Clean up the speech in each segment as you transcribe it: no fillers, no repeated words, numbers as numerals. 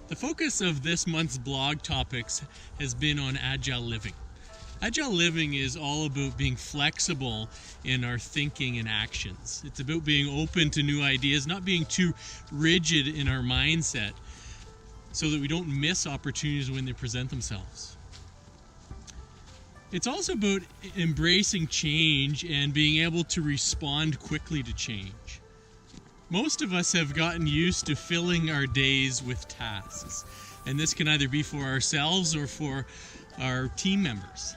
The focus of this month's blog topics has been on Agile Living. Agile Living is all about being flexible in our thinking and actions. It's about being open to new ideas, not being too rigid in our mindset so that we don't miss opportunities when they present themselves. It's also about embracing change and being able to respond quickly to change. Most of us have gotten used to filling our days with tasks, and this can either be for ourselves or for our team members.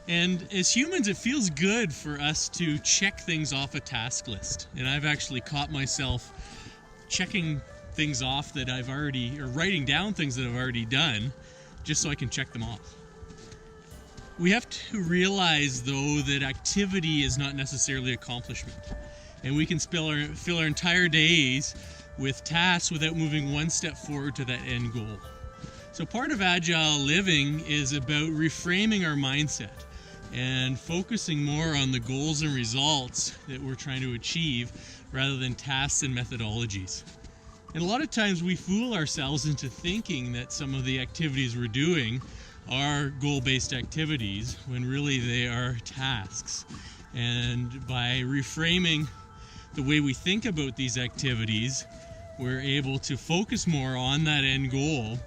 And as humans, it feels good for us to check things off a task list. And I've actually caught myself checking things off that I've already, or writing down things that I've already done, just so I can check them off. We have to realize, though, that activity is not necessarily accomplishment. And we can fill our entire days with tasks without moving one step forward to that end goal. So part of Agile Living is about reframing our mindset and focusing more on the goals and results that we're trying to achieve rather than tasks and methodologies. And a lot of times we fool ourselves into thinking that some of the activities we're doing are goal-based activities when really they are tasks. And by reframing the way we think about these activities, we're able to focus more on that end goal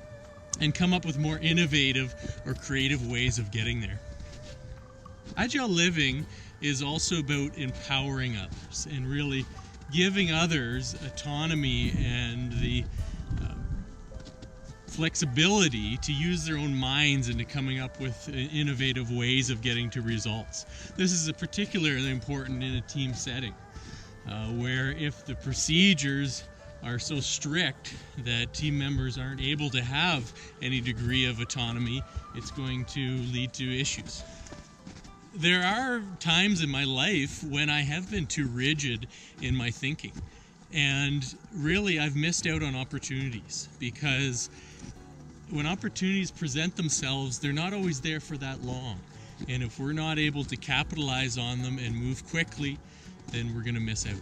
and come up with more innovative or creative ways of getting there. Agile Living is also about empowering others and really giving others autonomy and the flexibility to use their own minds into coming up with innovative ways of getting to results. This is particularly important in a team setting. Where if the procedures are so strict that team members aren't able to have any degree of autonomy, it's going to lead to issues. There are times in my life when I have been too rigid in my thinking, and really I've missed out on opportunities, because when opportunities present themselves, they're not always there for that long, and if we're not able to capitalize on them and move quickly, then we're going to miss out.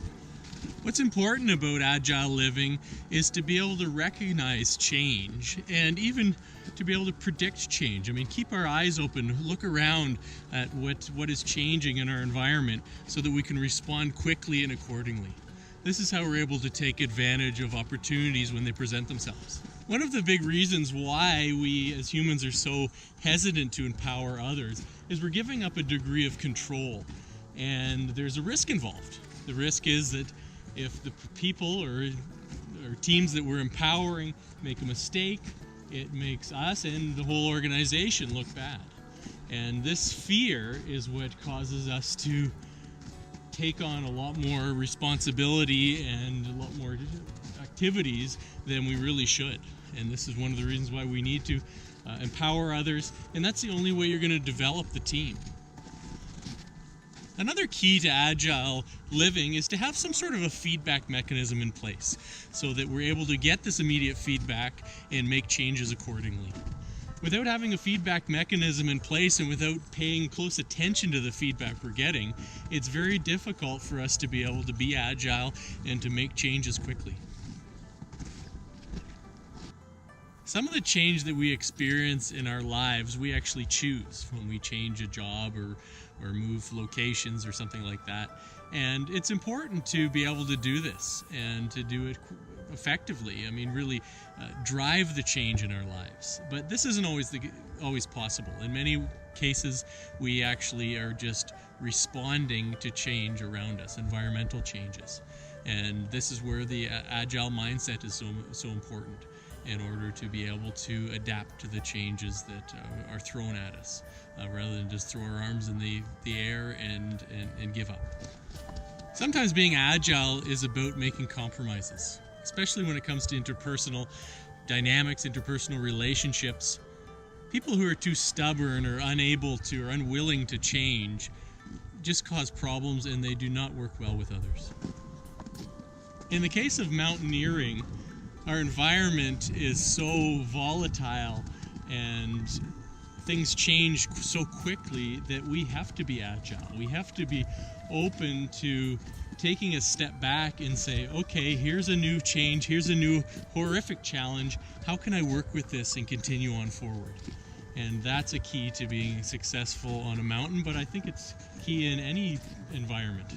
What's important about Agile Living is to be able to recognize change and even to be able to predict change. I mean, keep our eyes open, look around at what is changing in our environment so that we can respond quickly and accordingly. This is how we're able to take advantage of opportunities when they present themselves. One of the big reasons why we as humans are so hesitant to empower others is we're giving up a degree of control. And there's a risk involved. The risk is that if the people or teams that we're empowering make a mistake, it makes us and the whole organization look bad. And this fear is what causes us to take on a lot more responsibility and a lot more activities than we really should. And this is one of the reasons why we need to empower others. And that's the only way you're going to develop the team. Another key to Agile Living is to have some sort of a feedback mechanism in place so that we're able to get this immediate feedback and make changes accordingly. Without having a feedback mechanism in place and without paying close attention to the feedback we're getting, it's very difficult for us to be able to be agile and to make changes quickly. Some of the change that we experience in our lives, we actually choose when we change a job or move locations or something like that. And it's important to be able to do this and to do it effectively. I mean, really drive the change in our lives. But this isn't always possible. In many cases, we actually are just responding to change around us, environmental changes. And this is where the agile mindset is so important, in order to be able to adapt to the changes that are thrown at us, rather than just throw our arms in the air and give up. Sometimes being agile is about making compromises, especially when it comes to interpersonal dynamics, interpersonal relationships. People who are too stubborn or unable to or unwilling to change just cause problems, and they do not work well with others. In the case of mountaineering, our environment is so volatile and things change so quickly that we have to be agile. We have to be open to taking a step back and say, okay, here's a new change, here's a new horrific challenge. How can I work with this and continue on forward? And that's a key to being successful on a mountain, but I think it's key in any environment.